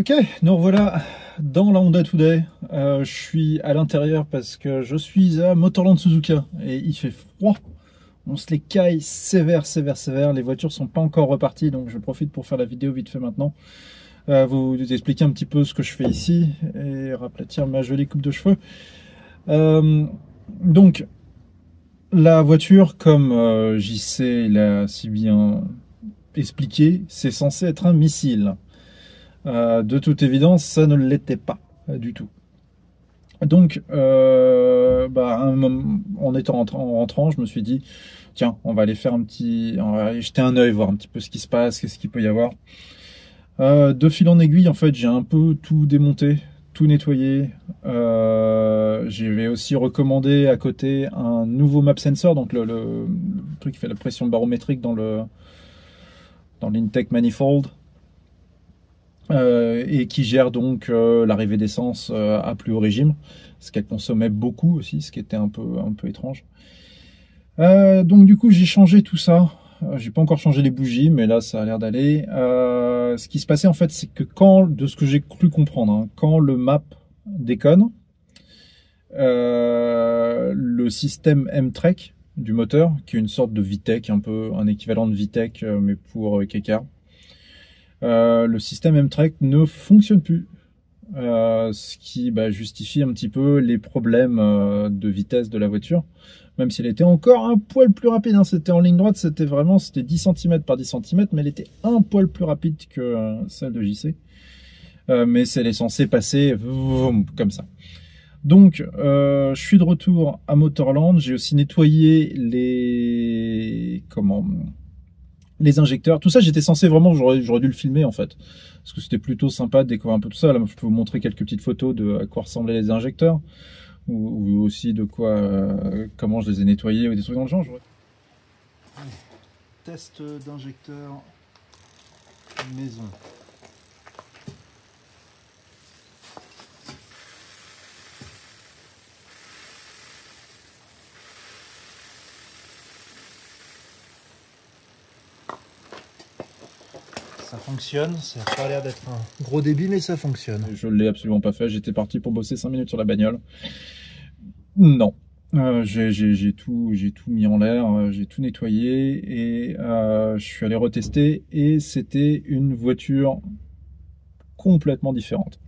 Ok, nous revoilà dans la Honda Today. Je suis à l'intérieur parce que je suis à Motorland Suzuka et il fait froid. On se les caille sévère. Les voitures sont pas encore reparties, donc je profite pour faire la vidéo vite fait maintenant. Vous expliquer un petit peu ce que je fais ici et raplatir ma jolie coupe de cheveux. Donc, la voiture, comme JC l'a si bien expliqué, c'est censé être un missile. De toute évidence, ça ne l'était pas du tout. Donc, en rentrant, je me suis dit, tiens, on va aller jeter un œil, voir un petit peu ce qui se passe, qu'est-ce qu'il peut y avoir. De fil en aiguille, en fait, j'ai un peu tout démonté, tout nettoyé. J'avais aussi recommandé à côté un nouveau map sensor, donc le truc qui fait la pression barométrique dans l'intake manifold. Et qui gère donc l'arrivée d'essence à plus haut régime, ce qu'elle consommait beaucoup aussi, ce qui était un peu étrange. Donc du coup j'ai changé tout ça. J'ai pas encore changé les bougies, mais là ça a l'air d'aller. Ce qui se passait en fait, c'est que de ce que j'ai cru comprendre, hein, quand le map déconne, le système M-Trek du moteur, qui est une sorte de VTEC, un équivalent de VTEC mais pour Kekar, le système M-Trek ne fonctionne plus, ce qui justifie un petit peu les problèmes de vitesse de la voiture, même si elle était encore un poil plus rapide, hein. C'était en ligne droite, c'était 10 cm par 10 cm, mais elle était un poil plus rapide que celle de JC, mais elle est censée passer comme ça. Donc je suis de retour à Motorland. J'ai aussi nettoyé les injecteurs, tout ça j'étais censé vraiment, j'aurais dû le filmer en fait, parce que c'était plutôt sympa de découvrir un peu tout ça. Là je peux vous montrer quelques petites photos de à quoi ressemblaient les injecteurs, ou aussi de comment je les ai nettoyés, ou des trucs dans le genre. Test d'injecteur maison. Ça fonctionne, ça n'a pas l'air d'être un gros débit, mais ça fonctionne. Je ne l'ai absolument pas fait, j'étais parti pour bosser 5 minutes sur la bagnole. Non, j'ai tout mis en l'air, j'ai tout nettoyé et je suis allé retester et c'était une voiture complètement différente.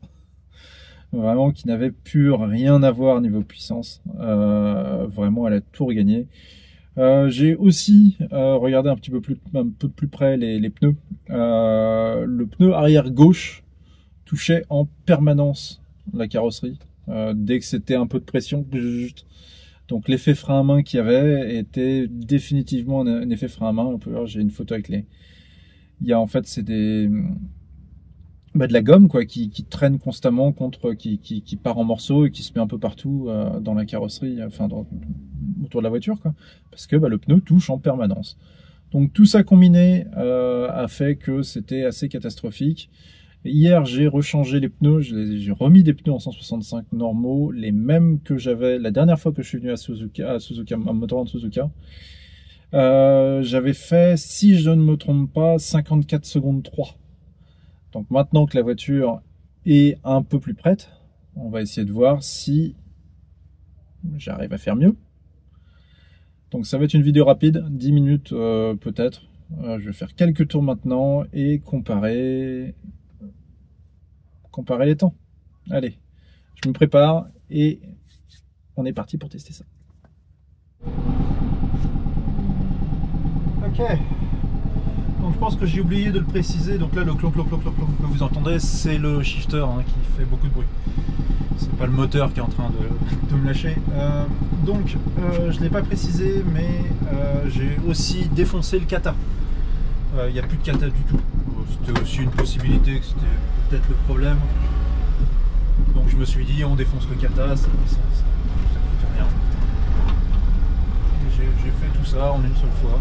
Vraiment qui n'avait plus rien à voir niveau puissance, vraiment elle a tout regagné. J'ai aussi regardé un peu de plus près les pneus. Le pneu arrière gauche touchait en permanence la carrosserie. Dès que c'était un peu de pression, donc l'effet frein à main qu'il y avait était définitivement un effet frein à main. On peut voir, j'ai une photo avec en fait c'est de la gomme qui traîne constamment qui part en morceaux et qui se met un peu partout dans la carrosserie, enfin autour de la voiture, parce que le pneu touche en permanence. Donc tout ça combiné a fait que c'était assez catastrophique. Hier j'ai rechangé les pneus, j'ai remis des pneus en 165 normaux, les mêmes que j'avais la dernière fois que je suis venu à Motorland Suzuka. J'avais fait, si je ne me trompe pas, 54 secondes 3. Donc maintenant que la voiture est un peu plus prête, on va essayer de voir si j'arrive à faire mieux. Donc ça va être une vidéo rapide, 10 minutes peut-être. Je vais faire quelques tours maintenant et comparer les temps. Allez, je me prépare et on est parti pour tester ça. Ok. Donc je pense que j'ai oublié de le préciser. Donc là le clonk que vous entendez, c'est le shifter qui fait beaucoup de bruit. C'est pas le moteur qui est en train de me lâcher. Je l'ai pas précisé, mais j'ai aussi défoncé le kata. Il n'y a plus de kata du tout. C'était aussi une possibilité que c'était peut-être le problème. Donc je me suis dit on défonce le kata, ça coûte rien. J'ai fait tout ça en une seule fois.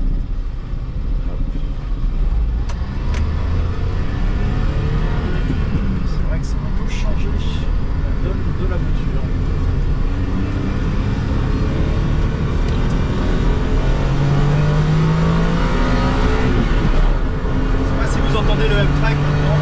C'est vrai que ça a un peu changé la donne de la voiture. Je ne sais pas si vous entendez le M-Track maintenant.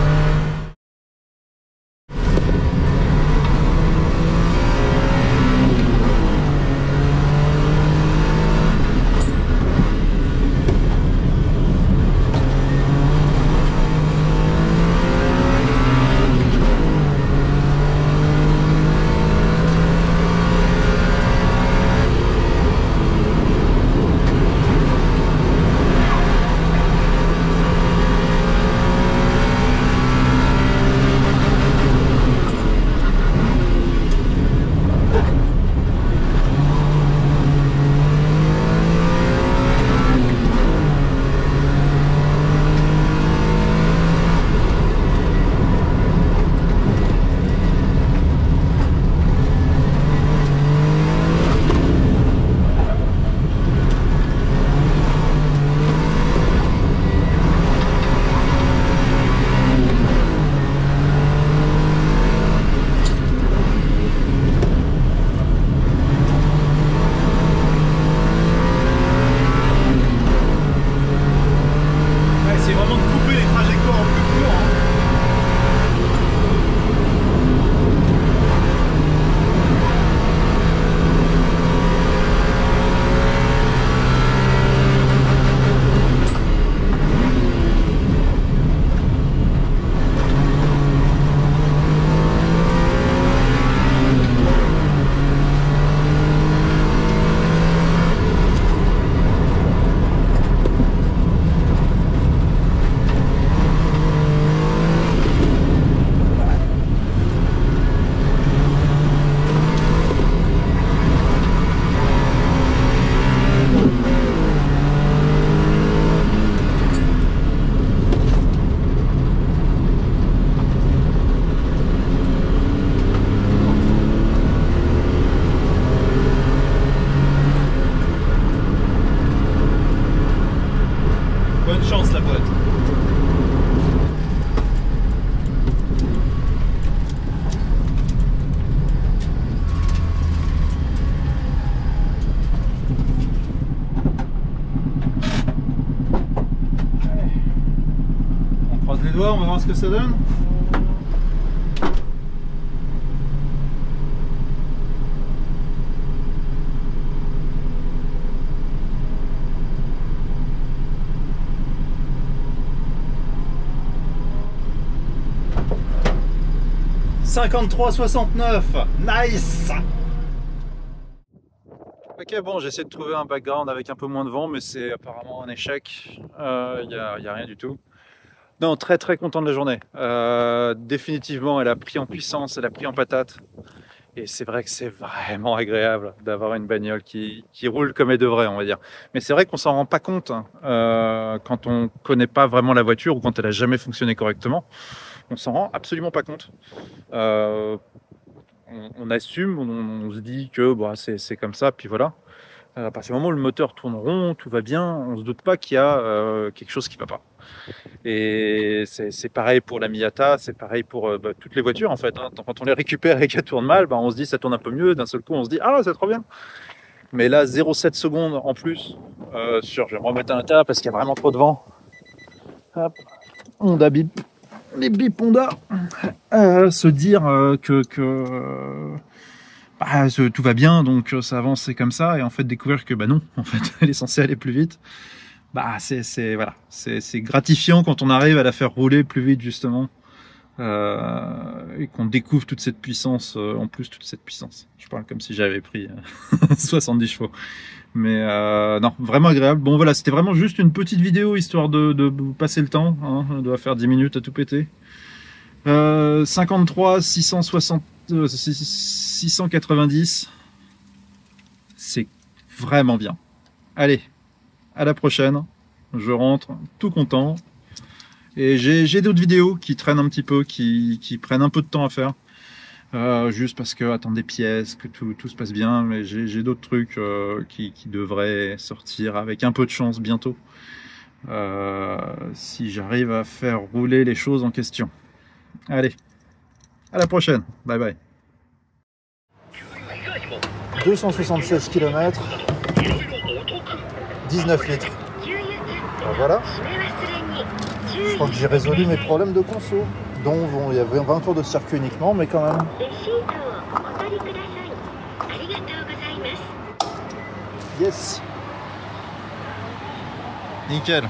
croise les doigts, on va voir ce que ça donne. « 53,69 ! Nice ! Ok, bon, j'essaie de trouver un background avec un peu moins de vent, mais c'est apparemment un échec. Y a rien du tout. Non, très très content de la journée. Définitivement, elle a pris en puissance, elle a pris en patate. Et c'est vrai que c'est vraiment agréable d'avoir une bagnole qui roule comme elle devrait, on va dire. Mais c'est vrai qu'on s'en rend pas compte hein, quand on connaît pas vraiment la voiture ou quand elle a jamais fonctionné correctement. On s'en rend absolument pas compte. On assume, on se dit que bah, c'est comme ça, puis voilà. À partir du moment où le moteur tourne rond, tout va bien, on se doute pas qu'il y a quelque chose qui va pas. Et c'est pareil pour la Miata, c'est pareil pour toutes les voitures en fait. Hein. Quand on les récupère et qu'elles tournent mal, bah, on se dit ça tourne un peu mieux. D'un seul coup, on se dit ah c'est trop bien. Mais là, 0,7 secondes en plus je vais me remettre à l'intérieur parce qu'il y a vraiment trop de vent. Hop, Honda bip. Les bip Honda. Se dire que tout va bien, donc ça avance, c'est comme ça, et en fait découvrir que bah non, en fait, elle est censée aller plus vite. Bah voilà, c'est gratifiant quand on arrive à la faire rouler plus vite justement, et qu'on découvre toute cette puissance, en plus toute cette puissance. Je parle comme si j'avais pris 70 chevaux. Mais non, vraiment agréable. Bon voilà, c'était vraiment juste une petite vidéo histoire de passer le temps. Hein. On doit faire 10 minutes à tout péter. 53 660 690. C'est vraiment bien. Allez, à la prochaine. Je rentre tout content. Et j'ai d'autres vidéos qui traînent un petit peu, qui prennent un peu de temps à faire. Juste parce que attendre des pièces, que tout se passe bien, mais j'ai d'autres trucs qui devraient sortir avec un peu de chance bientôt, si j'arrive à faire rouler les choses en question. Allez, à la prochaine, bye bye. 276 km, 19 litres. Alors voilà, je crois que j'ai résolu mes problèmes de conso. dont il y avait 20 tours de circuit uniquement, mais quand même. Yes. Nickel.